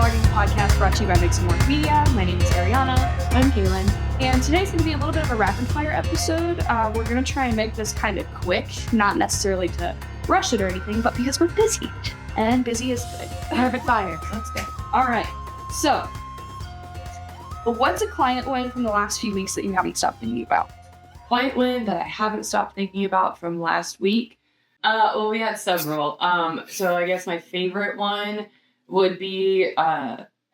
Marketing Podcast brought to you by N Morph Media. My name is Ariana. I'm Kaylin. And today's going to be a little bit of a rapid fire episode. We're going to try and make this kind of quick, not necessarily to rush it or anything, but because we're busy. And busy is good. Rapid fire. Let's go. All right. So, what's a client win from the last few weeks that you haven't stopped thinking about? Client win that I haven't stopped thinking about from last week. Well, we had several. So I guess my favorite one would be,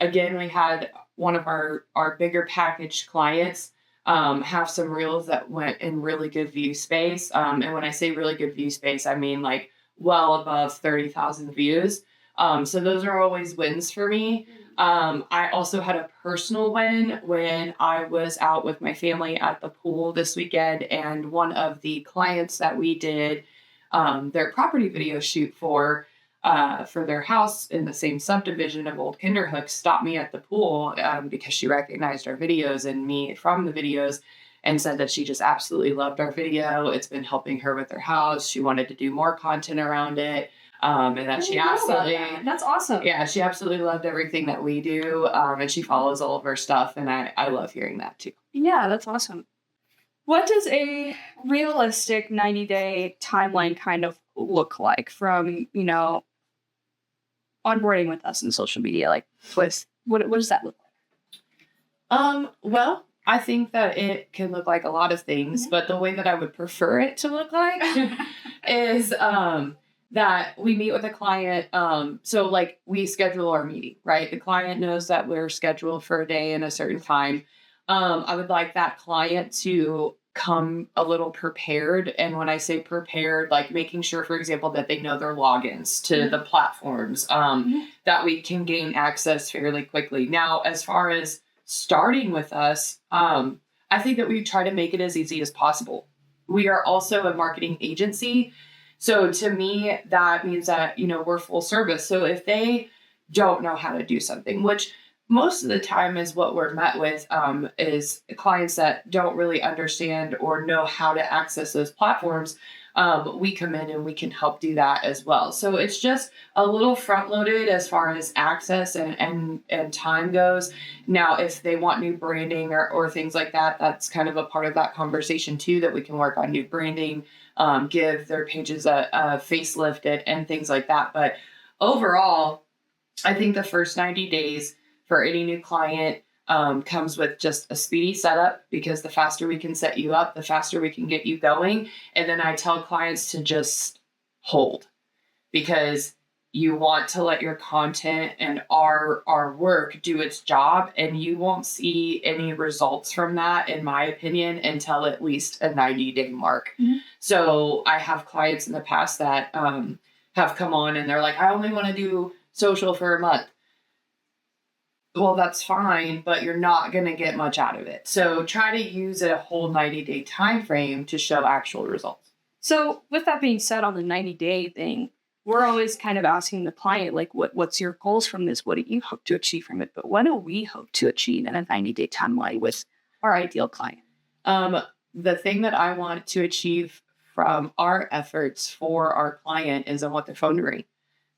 again, we had one of our bigger packaged clients have some reels that went in really good view space. And when I say really good view space, I mean like well above 30,000 views. So those are always wins for me. I also had a personal win when I was out with my family at the pool this weekend, and one of the clients that we did their property video shoot for their house in the same subdivision of Old Kinderhook stopped me at the pool because she recognized our videos and me from the videos and said that she just absolutely loved our video. It's been helping her with her house. She wanted to do more content around it. And that she absolutely, that's awesome. Yeah, she absolutely loved everything that we do. And she follows all of our stuff. And I love hearing that too. Yeah, that's awesome. What does a realistic 90-day timeline kind of look like from, onboarding with us in social media? Like, what does that look like? Well, I think that it can look like a lot of things, but the way that I would prefer it to look like is, that we meet with a client. So like we schedule our meeting, right? The client knows that we're scheduled for a day and a certain time. I would like that client to come a little prepared. And when I say prepared, like making sure, for example, that they know their logins to the platforms, that we can gain access fairly quickly. Now, as far as starting with us, I think that we try to make it as easy as possible. We are also a marketing agency. So to me, that means that, we're full service. So if they don't know how to do something, which most of the time is what we're met with, is clients that don't really understand or know how to access those platforms, we come in and we can help do that as well. So it's just a little front loaded as far as access and time goes. Now, if they want new branding or things like that, that's kind of a part of that conversation too, that we can work on new branding, give their pages a facelift and things like that. But overall, I think the first 90 days for any new client comes with just a speedy setup, because the faster we can set you up, the faster we can get you going. And then I tell clients to just hold, because you want to let your content and our work do its job, and you won't see any results from that, in my opinion, until at least a 90-day mark. Mm-hmm. So I have clients in the past that have come on and they're like, I only want to do social for a month. Well, that's fine, but you're not going to get much out of it. So try to use a whole 90-day time frame to show actual results. So with that being said, on the 90-day thing, we're always kind of asking the client, like, what's your goals from this? What do you hope to achieve from it? But what do we hope to achieve in a 90-day timeline with our ideal client? The thing that I want to achieve from our efforts for our client is I want their phone to ring.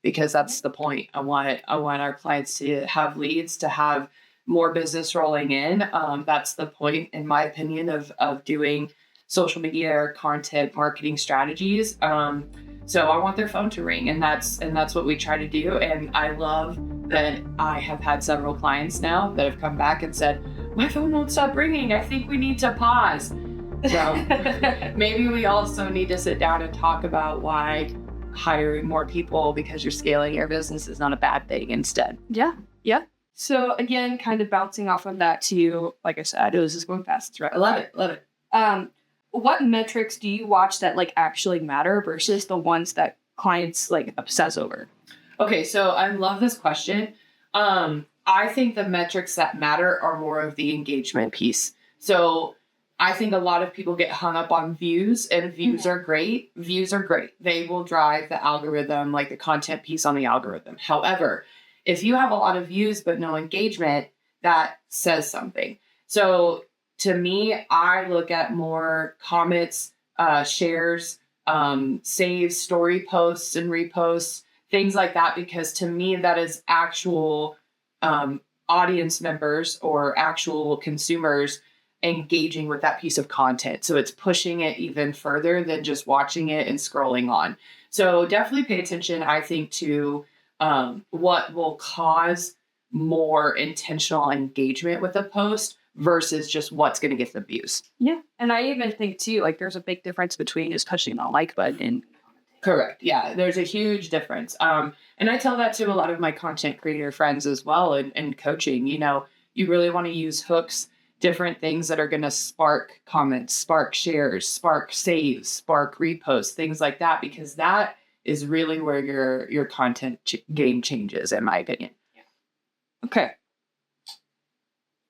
Because that's the point. I want our clients to have leads, to have more business rolling in. That's the point, in my opinion, of doing social media or content marketing strategies. So I want their phone to ring, and that's what we try to do. And I love that I have had several clients now that have come back and said, my phone won't stop ringing. I think we need to pause. So maybe we also need to sit down and talk about why hiring more people because you're scaling your business is not a bad thing instead. Yeah. So again, kind of bouncing off of that too, like I said, this is going fast. It's right. I love it. What metrics do you watch that like actually matter versus the ones that clients like obsess over? Okay, so I love this question. I think the metrics that matter are more of the engagement piece. So I think a lot of people get hung up on views, and views are great. Views are great. They will drive the algorithm, like the content piece on the algorithm. However, if you have a lot of views but no engagement, that says something. So to me, I look at more comments, shares, saves, story posts and reposts, things like that, because to me, that is actual audience members or actual consumers engaging with that piece of content. So it's pushing it even further than just watching it and scrolling on. So definitely pay attention, I think, to what will cause more intentional engagement with a post versus just what's going to get the views. Yeah. And I even think too, like there's a big difference between just pushing the like button and correct. Yeah. There's a huge difference. And I tell that to a lot of my content creator friends as well and coaching. You know, you really want to use hooks, different things that are going to spark comments, spark shares, spark saves, spark reposts, things like that, because that is really where your content game changes, in my opinion. Okay.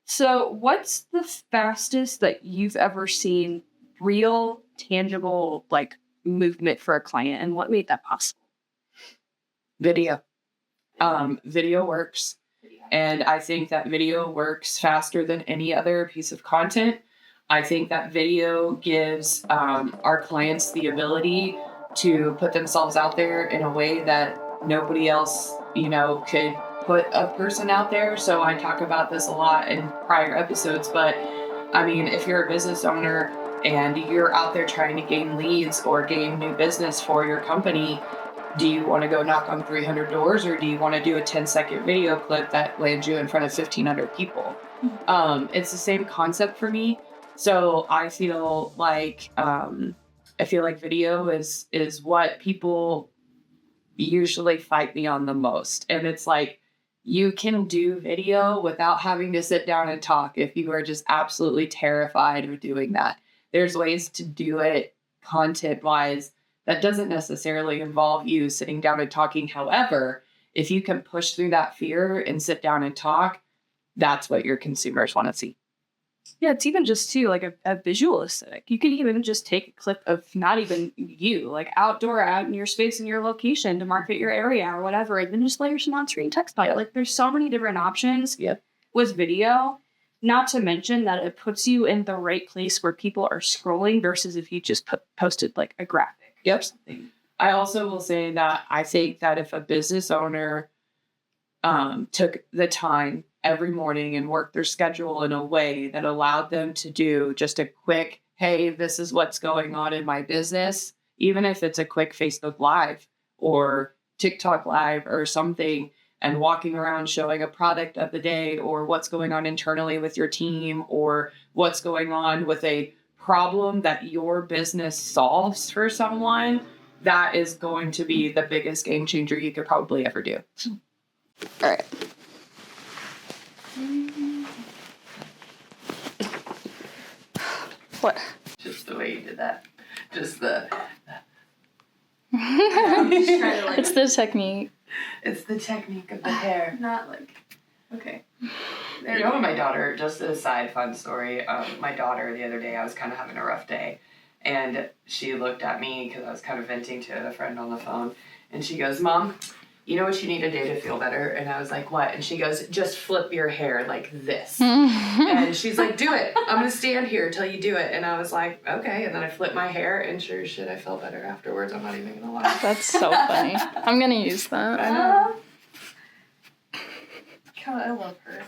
So what's the fastest that you've ever seen real, tangible, like movement for a client, and what made that possible? Video. Video works. And I think that video works faster than any other piece of content. I think that video gives our clients the ability to put themselves out there in a way that nobody else, you know, could put a person out there. So I talk about this a lot in prior episodes, but I mean, if you're a business owner and you're out there trying to gain leads or gain new business for your company, do you want to go knock on 300 doors, or do you want to do a 10-second video clip that lands you in front of 1,500 people? It's the same concept for me. So I feel like video is what people usually fight me on the most. And it's like, you can do video without having to sit down and talk if you are just absolutely terrified of doing that. There's ways to do it content-wise that doesn't necessarily involve you sitting down and talking. However, if you can push through that fear and sit down and talk, that's what your consumers want to see. Yeah, it's even just too like a visual aesthetic. You could even just take a clip of not even you, like outdoor, out in your space in your location to market your area or whatever, and then just layer some on-screen text on it. Like there's so many different options with video. Not to mention that it puts you in the right place where people are scrolling versus if you just posted like a graphic. Yep. I also will say that I think that if a business owner took the time every morning and worked their schedule in a way that allowed them to do just a quick, hey, this is what's going on in my business, even if it's a quick Facebook Live or TikTok Live or something, and walking around showing a product of the day or what's going on internally with your team or what's going on with a problem that your business solves for someone, that is going to be the biggest game changer you could probably ever do. All right. What? Just the way you did that. Just the... It's the technique. It's the technique of the hair. Not like, okay. You know, my daughter, just a side fun story, my daughter the other day, I was kind of having a rough day, and she looked at me because I was kind of venting to a friend on the phone, and she goes, Mom, you know what you need to do to feel better? And I was like, what? And she goes, just flip your hair like this. And she's like, do it. I'm going to stand here till you do it. And I was like, okay. And then I flipped my hair, and sure as shit, I felt better afterwards. I'm not even going to lie. That's so funny. I'm going to use that. I know. God, I love her.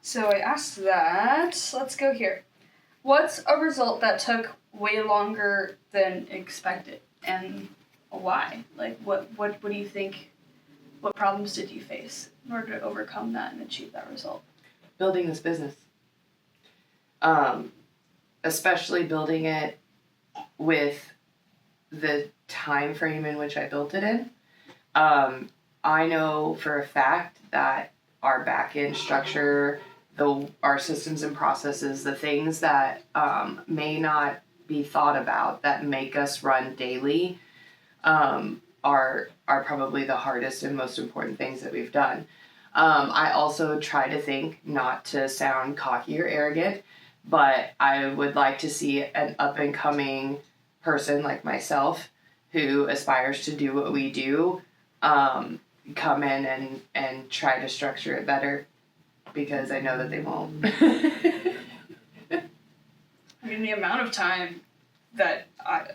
So I asked that. Let's go here. What's a result that took way longer than expected, and why? Like, what do you think? What problems did you face in order to overcome that and achieve that result? Building this business. Especially building it with the time frame in which I built it in. I know for a fact that our back-end structure, our systems and processes, the things that may not be thought about that make us run daily are probably the hardest and most important things that we've done. I also try to think, not to sound cocky or arrogant, but I would like to see an up-and-coming person like myself who aspires to do what we do come in and try to structure it better, because I know that they won't. I mean, the amount of time that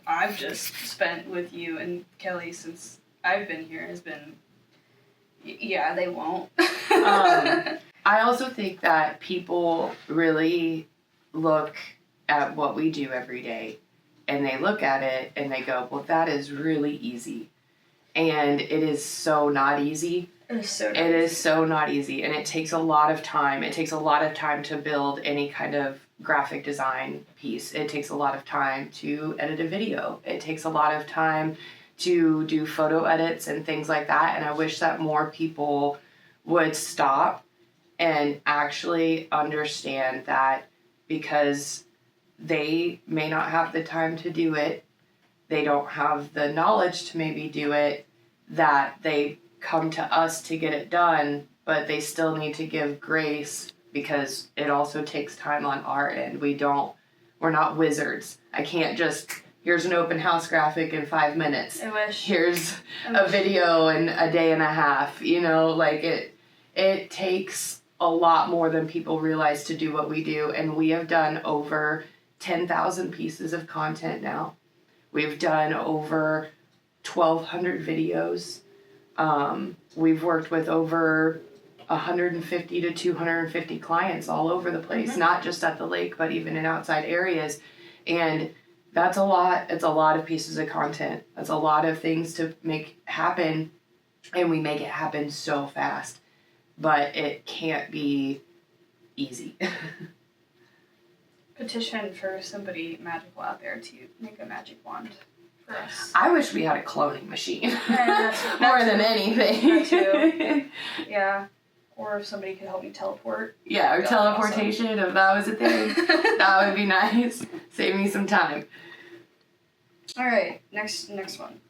I've just spent with you and Kelly since I've been here has been Yeah, they won't. I also think that people really look at what we do every day and they look at it and they go, well, that is really easy. And it is so not easy. It is so not easy. And it takes a lot of time. It takes a lot of time to build any kind of graphic design piece. It takes a lot of time to edit a video. It takes a lot of time to do photo edits and things like that. And I wish that more people would stop and actually understand that because they may not have the time to do it, they don't have the knowledge to maybe do it, that they come to us to get it done, but they still need to give grace because it also takes time on our end. We're not wizards. I can't just, here's an open house graphic in 5 minutes. I wish. Here's a video in a day and a half. Like it takes a lot more than people realize to do what we do. And we have done over 10,000 pieces of content now. We've done over 1,200 videos. We've worked with over 150 to 250 clients all over the place, not just at the lake, but even in outside areas. And that's a lot. It's a lot of pieces of content. That's a lot of things to make happen. And we make it happen so fast. But it can't be easy. Petition for somebody magical out there to make a magic wand for us. I wish we had a cloning machine. That More too. than anything. That too. Yeah. Or if somebody could help me teleport. Yeah, or That'd be teleportation, if that was a thing. That would be nice. Save me some time. All right, next one.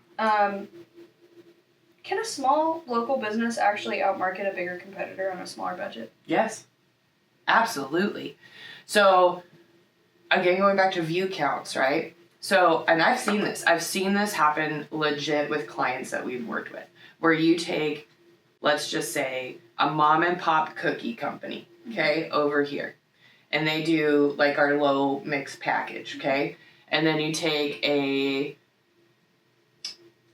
Can a small local business actually outmarket a bigger competitor on a smaller budget? Yes. Absolutely. So, again, going back to view counts, right? So, and I've seen this. I've seen this happen legit with clients that we've worked with. Where you take, let's just say, a mom and pop cookie company, okay, over here. And they do like our low mix package, okay? And then you take a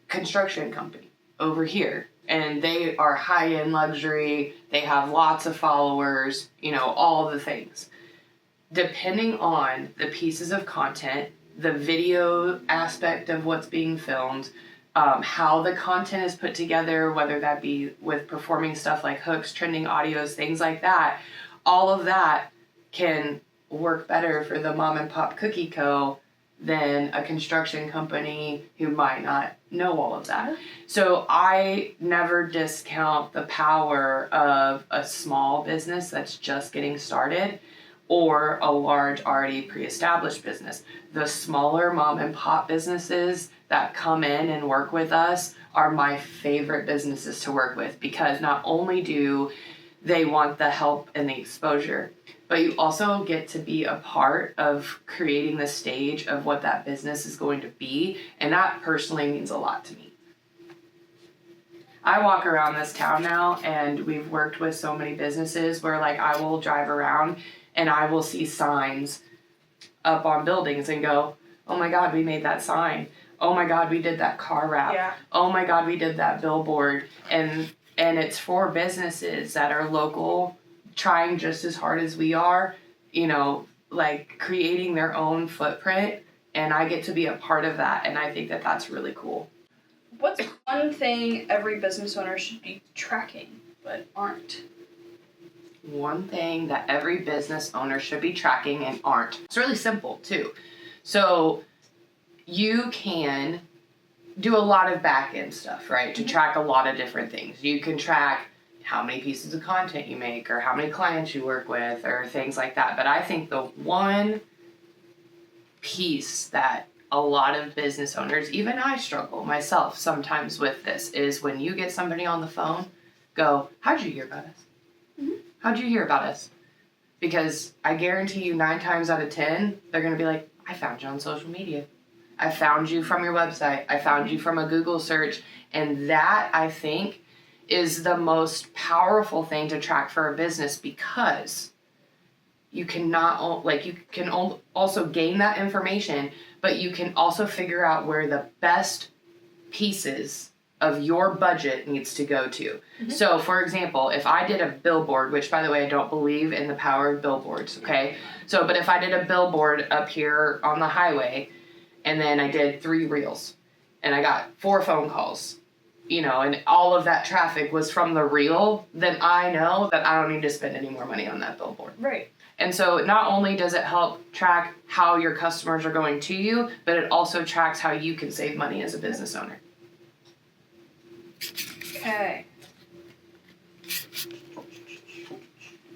construction company over here. And they are high-end luxury. They have lots of followers, all the things. Depending on the pieces of content, the video aspect of what's being filmed, how the content is put together, whether that be with performing stuff like hooks, trending audios, things like that, all of that can work better for the mom and pop cookie co than a construction company who might not know all of that. So I never discount the power of a small business that's just getting started or a large already pre-established business. The smaller mom and pop businesses that come in and work with us are my favorite businesses to work with because not only do they want the help and the exposure, but you also get to be a part of creating the stage of what that business is going to be, and that personally means a lot to me. I walk around this town now, and we've worked with so many businesses where I will drive around and I will see signs up on buildings and go, oh my God, we made that sign. Oh my God, we did that car wrap. Yeah. Oh my God, we did that billboard. And it's for businesses that are local, trying just as hard as we are, creating their own footprint. And I get to be a part of that. And I think that that's really cool. What's one thing every business owner should be tracking but aren't? One thing that every business owner should be tracking and aren't. It's really simple too. So you can do a lot of back end stuff, right? To track a lot of different things. You can track how many pieces of content you make or how many clients you work with or things like that. But I think the one piece that a lot of business owners, even I struggle myself sometimes with this, is when you get somebody on the phone, go, how'd you hear about us? Mm-hmm. How'd you hear about us? Because I guarantee you 9 times out of 10, they're going to be like, I found you on social media. I found you from your website. I found you from a Google search. And that, I think, is the most powerful thing to track for a business because you cannot, you can also gain that information, but you can also figure out where the best pieces of your budget needs to go to. So, for example, if I did a billboard, which, by the way, I don't believe in the power of billboards, okay? So, but if I did a billboard up here on the highway, and then I did 3 reels, and I got 4 phone calls, you know, and all of that traffic was from the reel, then I know that I don't need to spend any more money on that billboard. Right. And so not only does it help track how your customers are going to you, but it also tracks how you can save money as a business owner. Okay.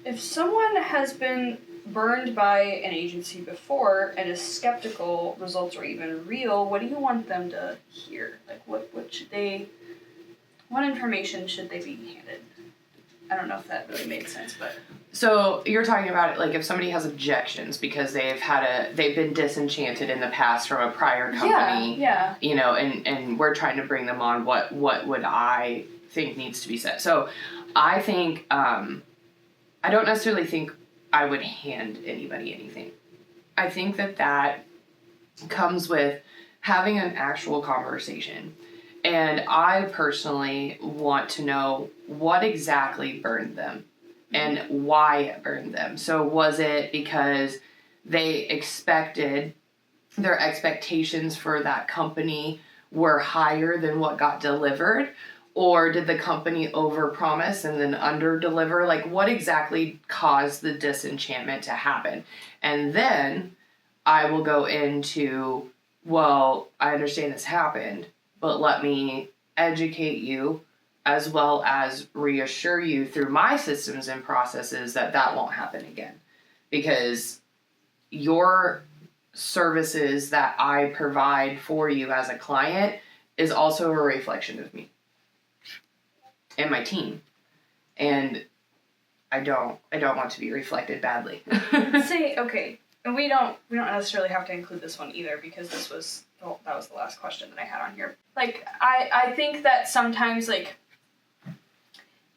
If someone has been burned by an agency before and is skeptical results are even real, what do you want them to hear? Like, what information should they be handed? I don't know if that really made sense, but. So you're talking about it like if somebody has objections because they've been disenchanted in the past from a prior company, yeah. you know, and we're trying to bring them on, what would I think needs to be said? So I think, I don't necessarily think I would hand anybody anything. I think that comes with having an actual conversation. And I personally want to know what exactly burned them and why it burned them. So was it because their expectations for that company were higher than what got delivered? Or did the company overpromise and then underdeliver? Like, what exactly caused the disenchantment to happen? And then I will go into, well, I understand this happened, but let me educate you as well as reassure you through my systems and processes that won't happen again. Because your services that I provide for you as a client is also a reflection of me and my team. And I don't want to be reflected badly. Say, okay, and we don't necessarily have to include this one either because that was the last question that I had on here. Like, I think that sometimes, like,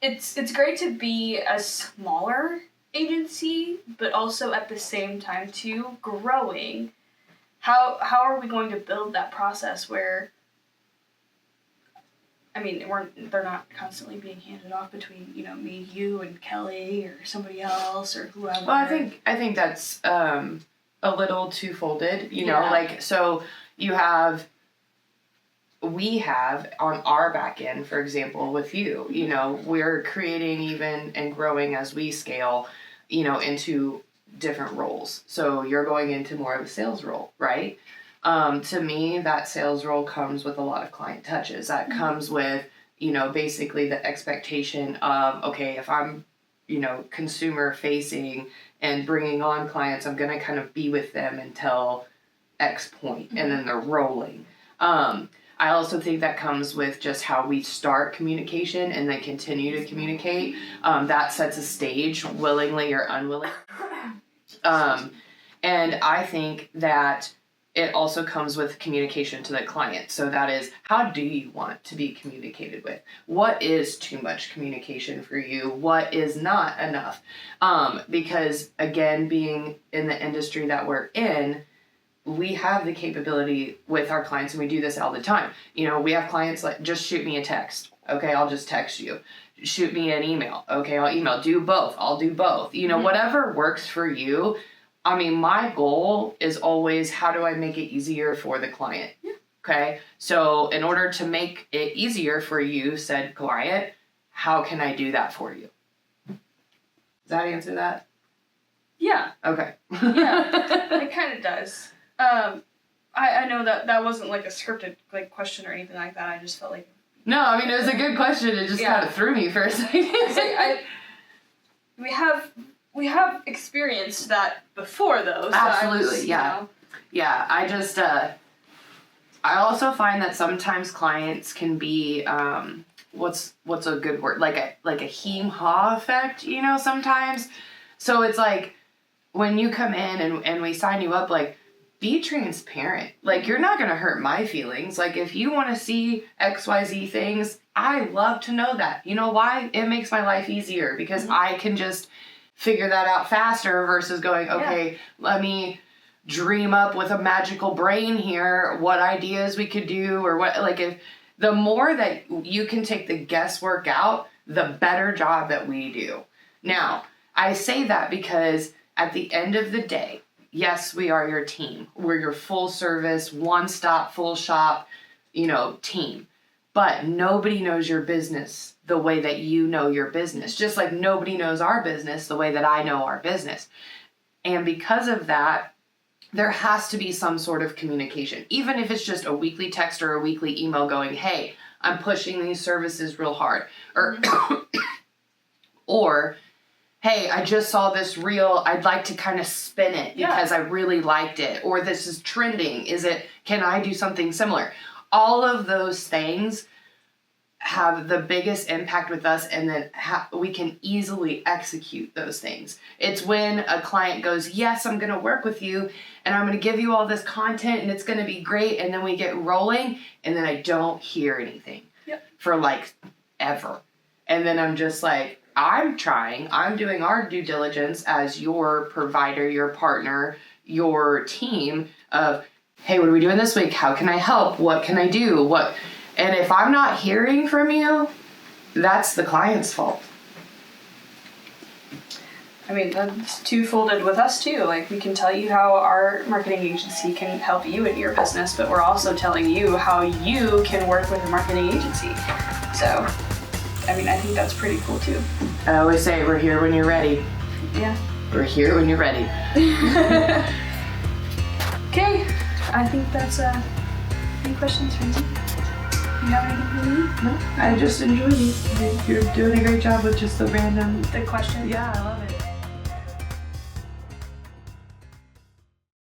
it's great to be a smaller agency, but also at the same time too growing. How are we going to build that process where, I mean, they're not constantly being handed off between, you know, me, you, and Kelly, or somebody else, or whoever. Well, I think that's a little two-folded, you know, like, so we have on our back end, for example, with you know, we're creating even and growing as we scale, you know, into different roles. So you're going into more of a sales role, right? To me, that sales role comes with a lot of client touches. That comes with, you know, basically the expectation of, okay, if I'm, you know, consumer facing and bringing on clients, I'm going to kind of be with them until X point, and then they're rolling. I also think that comes with just how we start communication and then continue to communicate. That sets a stage, willingly or unwilling. And I think that it also comes with communication to the client. So that is, how do you want to be communicated with? What is too much communication for you? What is not enough? Because again, being in the industry that we're in, we have the capability with our clients, and we do this all the time. You know, we have clients like, just shoot me a text. Okay, I'll just text you. Shoot me an email. Okay, I'll email. Do both. I'll do both. You know, whatever works for you. I mean, my goal is always, how do I make it easier for the client? Yeah. Okay, so in order to make it easier for you, said client, how can I do that for you? Does that answer that? Yeah. Okay. Yeah, it kind of does. I know that wasn't like a scripted like question or anything like that. I just felt like. No, I mean, it was a good question. It just kind of threw me for a second. We have experienced that before, though. So absolutely, yeah. Yeah, I just, I also find that sometimes clients can be, what's a good word? Like a heem-haw effect, you know, sometimes. So it's like, when you come in and we sign you up, like, be transparent. Like, you're not going to hurt my feelings. Like, if you want to see XYZ things, I love to know that. You know why? It makes my life easier because I can just figure that out faster versus going, okay, let me dream up with a magical brain here what ideas we could do or what, like, The more that you can take the guesswork out, the better job that we do. Now, I say that because at the end of the day, yes, we are your team. We're your full service, one-stop, full shop, team. But nobody knows your business the way that you know your business. Just like nobody knows our business the way that I know our business. And because of that, there has to be some sort of communication. Even if it's just a weekly text or a weekly email going, hey, I'm pushing these services real hard. Or hey, I just saw this reel. I'd like to kind of spin it because I really liked it. Or this is trending. Can I do something similar? All of those things have the biggest impact with us, and then we can easily execute those things. It's when a client goes, yes, I'm going to work with you and I'm going to give you all this content and it's going to be great. And then we get rolling and then I don't hear anything for like ever. And then I'm just like, I'm doing our due diligence as your provider, your partner, your team of, hey, what are we doing this week? How can I help? What can I do? And if I'm not hearing from you, that's the client's fault. I mean, that's two-folded with us too. Like, we can tell you how our marketing agency can help you in your business, but we're also telling you how you can work with a marketing agency. So, I mean, I think that's pretty cool too. I always say, we're here when you're ready. Yeah. We're here when you're ready. Okay, I think that's any questions for me? You have anything for me? No, I just enjoyed it. You're doing a great job with just the question. Yeah, I love it.